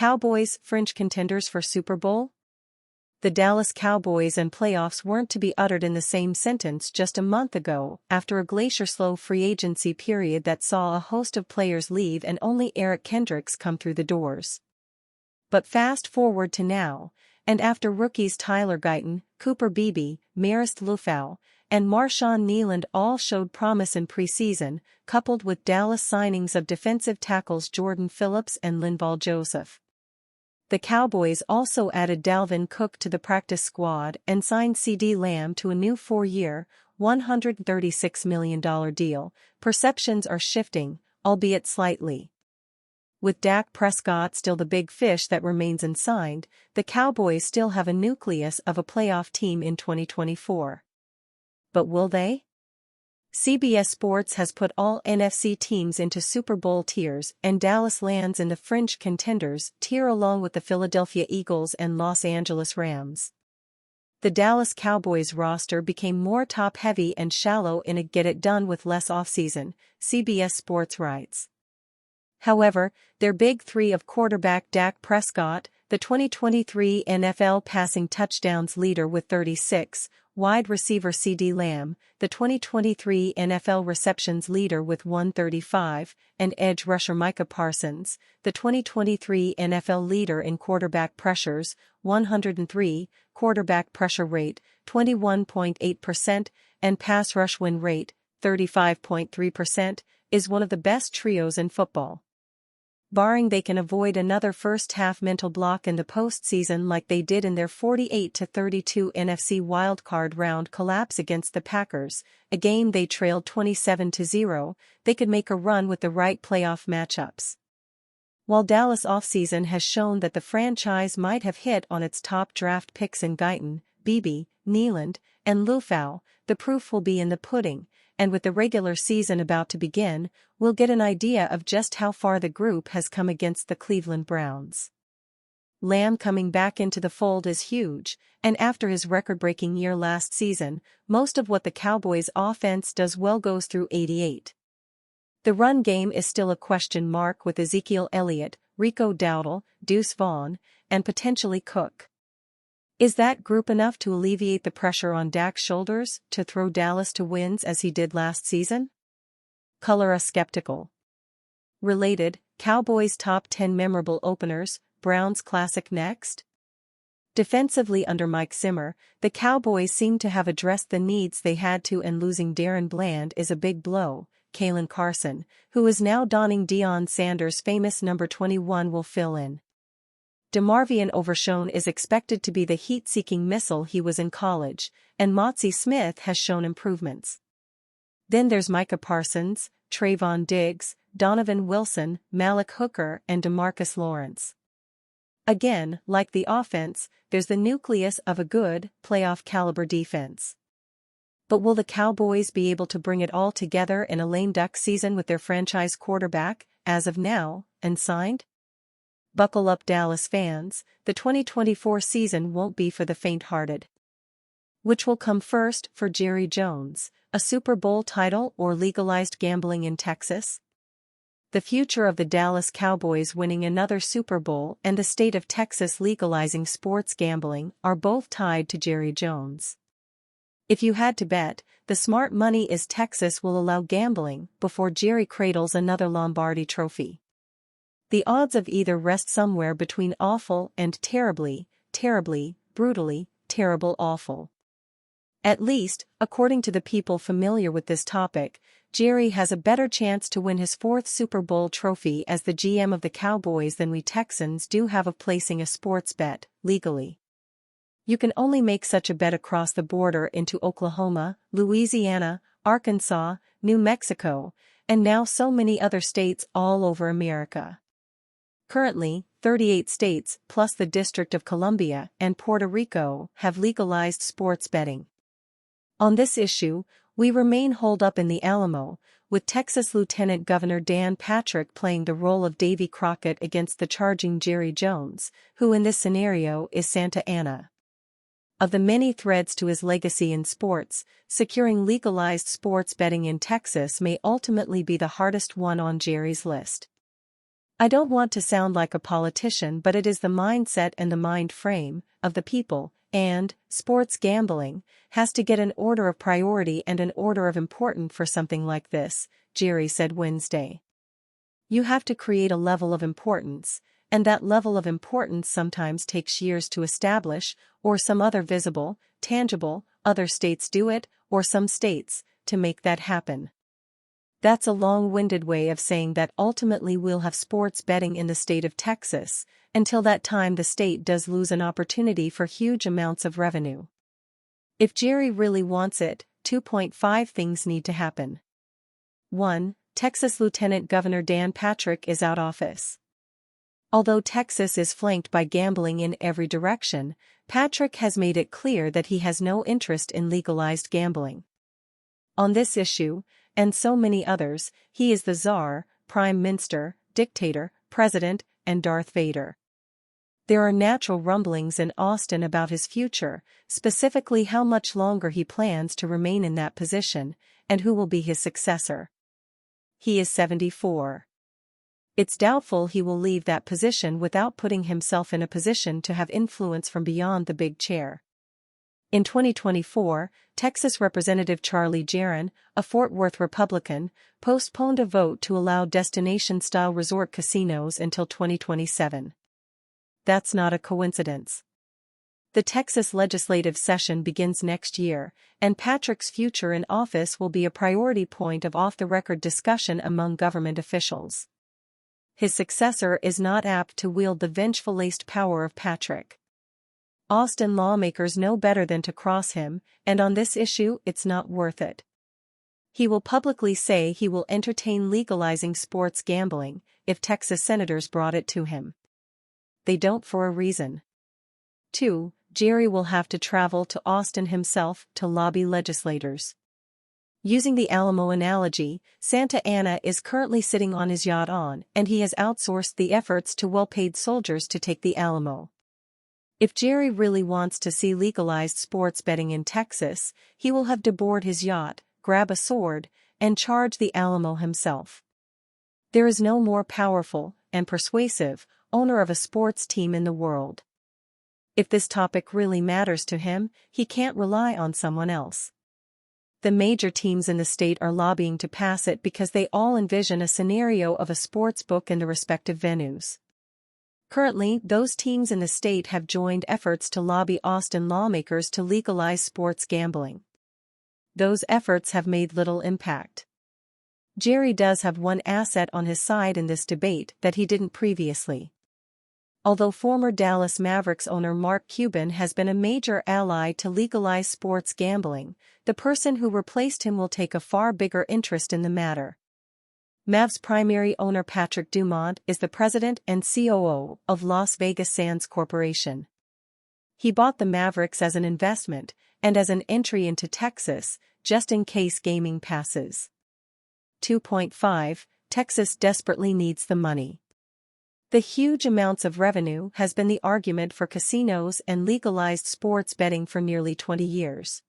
Cowboys, fringe contenders for Super Bowl? The Dallas Cowboys and playoffs weren't to be uttered in the same sentence just a month ago, after a glacier-slow free agency period that saw a host of players leave and only Eric Kendricks come through the doors. But fast forward to now, and after rookies Tyler Guyton, Cooper Beebe, Marist Liufau, and Marshawn Kneeland all showed promise in preseason, coupled with Dallas signings of defensive tackles Jordan Phillips and Linval Joseph. The Cowboys also added Dalvin Cook to the practice squad and signed CeeDee Lamb to a new 4-year, $136 million deal. Perceptions are shifting, albeit slightly. With Dak Prescott still the big fish that remains unsigned, the Cowboys still have a nucleus of a playoff team in 2024. But will they? CBS Sports has put all NFC teams into Super Bowl tiers, and Dallas lands in the fringe contenders tier along with the Philadelphia Eagles and Los Angeles Rams. The Dallas Cowboys roster became more top-heavy and shallow in a get-it-done-with-less offseason, CBS Sports writes. However, their big three of quarterback Dak Prescott, the 2023 NFL passing touchdowns leader with 36, wide receiver CeeDee Lamb, the 2023 NFL receptions leader with 135, and edge rusher Micah Parsons, the 2023 NFL leader in quarterback pressures, 103, quarterback pressure rate, 21.8%, and pass rush win rate, 35.3%, is one of the best trios in football. Barring they can avoid another first-half mental block in the postseason like they did in their 48-32 NFC wildcard round collapse against the Packers, a game they trailed 27-0, they could make a run with the right playoff matchups. While Dallas offseason has shown that the franchise might have hit on its top draft picks in Guyton, Beebe, Kneeland, and Liufau, the proof will be in the pudding, and with the regular season about to begin, we'll get an idea of just how far the group has come against the Cleveland Browns. Lamb coming back into the fold is huge, and after his record-breaking year last season, most of what the Cowboys' offense does well goes through 88. The run game is still a question mark with Ezekiel Elliott, Rico Dowdle, Deuce Vaughn, and potentially Cook. Is that group enough to alleviate the pressure on Dak's shoulders to throw Dallas to wins as he did last season? Color us skeptical. Related, Cowboys' top 10 memorable openers, Browns classic next? Defensively under Mike Zimmer, the Cowboys seem to have addressed the needs they had to, and losing Darren Bland is a big blow. Kalen Carson, who is now donning Deion Sanders' famous number 21, will fill in. DeMarvion Overshown is expected to be the heat-seeking missile he was in college, and Motzie Smith has shown improvements. Then there's Micah Parsons, Trayvon Diggs, Donovan Wilson, Malik Hooker, and DeMarcus Lawrence. Again, like the offense, there's the nucleus of a good, playoff-caliber defense. But will the Cowboys be able to bring it all together in a lame duck season with their franchise quarterback, as of now, unsigned? Buckle up, Dallas fans, the 2024 season won't be for the faint-hearted. Which will come first for Jerry Jones, a Super Bowl title or legalized gambling in Texas? The future of the Dallas Cowboys winning another Super Bowl and the state of Texas legalizing sports gambling are both tied to Jerry Jones. If you had to bet, the smart money is Texas will allow gambling before Jerry cradles another Lombardi trophy. The odds of either rest somewhere between awful and terribly, terribly, brutally, terrible awful. At least, according to the people familiar with this topic, Jerry has a better chance to win his fourth Super Bowl trophy as the GM of the Cowboys than we Texans do have of placing a sports bet, legally. You can only make such a bet across the border into Oklahoma, Louisiana, Arkansas, New Mexico, and now so many other states all over America. Currently, 38 states, plus the District of Columbia and Puerto Rico, have legalized sports betting. On this issue, we remain holed up in the Alamo, with Texas Lieutenant Governor Dan Patrick playing the role of Davy Crockett against the charging Jerry Jones, who in this scenario is Santa Anna. Of the many threads to his legacy in sports, securing legalized sports betting in Texas may ultimately be the hardest one on Jerry's list. I don't want to sound like a politician, but it is the mindset and the mind frame of the people, and sports gambling has to get an order of priority and an order of importance for something like this, Jerry said Wednesday. You have to create a level of importance, and that level of importance sometimes takes years to establish, or some other visible, tangible, other states do it, or some states, to make that happen. That's a long-winded way of saying that ultimately we'll have sports betting in the state of Texas. Until that time the state does lose an opportunity for huge amounts of revenue. If Jerry really wants it, 2.5 things need to happen. 1. Texas Lieutenant Governor Dan Patrick is out of office. Although Texas is flanked by gambling in every direction, Patrick has made it clear that he has no interest in legalized gambling. On this issue, and so many others, he is the czar, prime minister, dictator, president, and Darth Vader. There are natural rumblings in Austin about his future, specifically how much longer he plans to remain in that position, and who will be his successor. He is 74. It's doubtful he will leave that position without putting himself in a position to have influence from beyond the big chair. In 2024, Texas Representative Charlie Jaron, a Fort Worth Republican, postponed a vote to allow destination-style resort casinos until 2027. That's not a coincidence. The Texas legislative session begins next year, and Patrick's future in office will be a priority point of off-the-record discussion among government officials. His successor is not apt to wield the vengeful-laced power of Patrick. Austin lawmakers know better than to cross him, and on this issue it's not worth it. He will publicly say he will entertain legalizing sports gambling if Texas senators brought it to him. They don't for a reason. 2. Jerry will have to travel to Austin himself to lobby legislators. Using the Alamo analogy, Santa Anna is currently sitting on his yacht and he has outsourced the efforts to well-paid soldiers to take the Alamo. If Jerry really wants to see legalized sports betting in Texas, he will have to board his yacht, grab a sword, and charge the Alamo himself. There is no more powerful and persuasive owner of a sports team in the world. If this topic really matters to him, he can't rely on someone else. The major teams in the state are lobbying to pass it because they all envision a scenario of a sports book in the respective venues. Currently, those teams in the state have joined efforts to lobby Austin lawmakers to legalize sports gambling. Those efforts have made little impact. Jerry does have one asset on his side in this debate that he didn't previously. Although former Dallas Mavericks owner Mark Cuban has been a major ally to legalize sports gambling, the person who replaced him will take a far bigger interest in the matter. Mavs primary owner Patrick Dumont is the president and COO of Las Vegas Sands Corporation. He bought the Mavericks as an investment and as an entry into Texas, just in case gaming passes. 2.5. Texas desperately needs the money. The huge amounts of revenue has been the argument for casinos and legalized sports betting for nearly 20 years.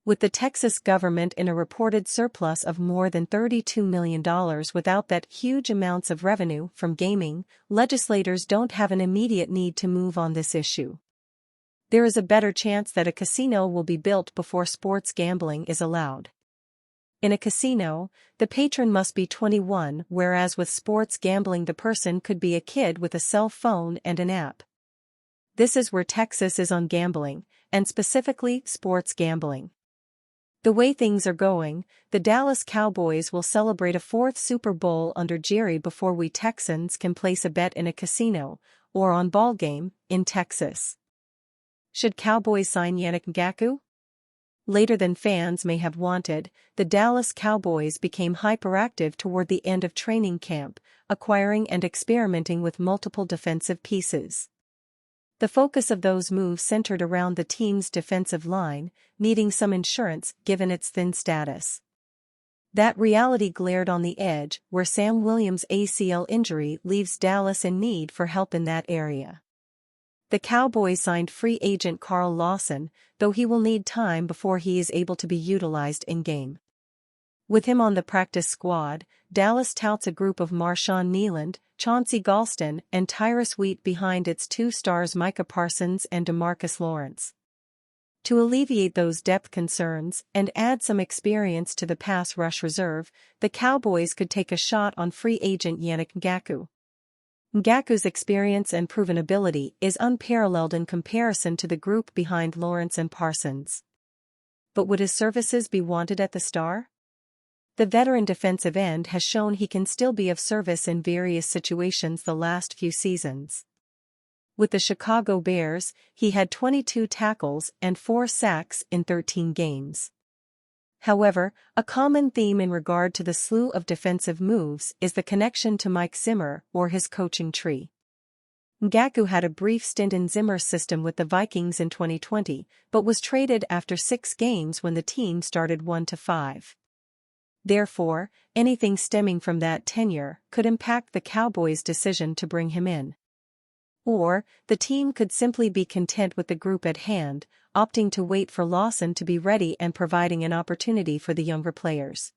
With the Texas government in a reported surplus of more than $32 million without that huge amounts of revenue from gaming, legislators don't have an immediate need to move on this issue. There is a better chance that a casino will be built before sports gambling is allowed. In a casino, the patron must be 21, whereas with sports gambling the person could be a kid with a cell phone and an app. This is where Texas is on gambling, and specifically sports gambling. The way things are going, the Dallas Cowboys will celebrate a fourth Super Bowl under Jerry before we Texans can place a bet in a casino, or on ball game, in Texas. Should Cowboys sign Yannick Ngakoue? Later than fans may have wanted, the Dallas Cowboys became hyperactive toward the end of training camp, acquiring and experimenting with multiple defensive pieces. The focus of those moves centered around the team's defensive line, needing some insurance given its thin status. That reality glared on the edge, where Sam Williams' ACL injury leaves Dallas in need for help in that area. The Cowboys signed free agent Carl Lawson, though he will need time before he is able to be utilized in-game. With him on the practice squad, Dallas touts a group of Marshawn Kneeland, Chauncey Galston and Tyrus Wheat behind its two stars Micah Parsons and DeMarcus Lawrence. To alleviate those depth concerns and add some experience to the pass rush reserve, the Cowboys could take a shot on free agent Yannick Ngakoue. Ngakoue's experience and proven ability is unparalleled in comparison to the group behind Lawrence and Parsons. But would his services be wanted at the Star? The veteran defensive end has shown he can still be of service in various situations the last few seasons. With the Chicago Bears, he had 22 tackles and 4 sacks in 13 games. However, a common theme in regard to the slew of defensive moves is the connection to Mike Zimmer or his coaching tree. Ngakoue had a brief stint in Zimmer's system with the Vikings in 2020, but was traded after 6 games when the team started 1-5. Therefore, anything stemming from that tenure could impact the Cowboys' decision to bring him in. Or, the team could simply be content with the group at hand, opting to wait for Lawson to be ready and providing an opportunity for the younger players.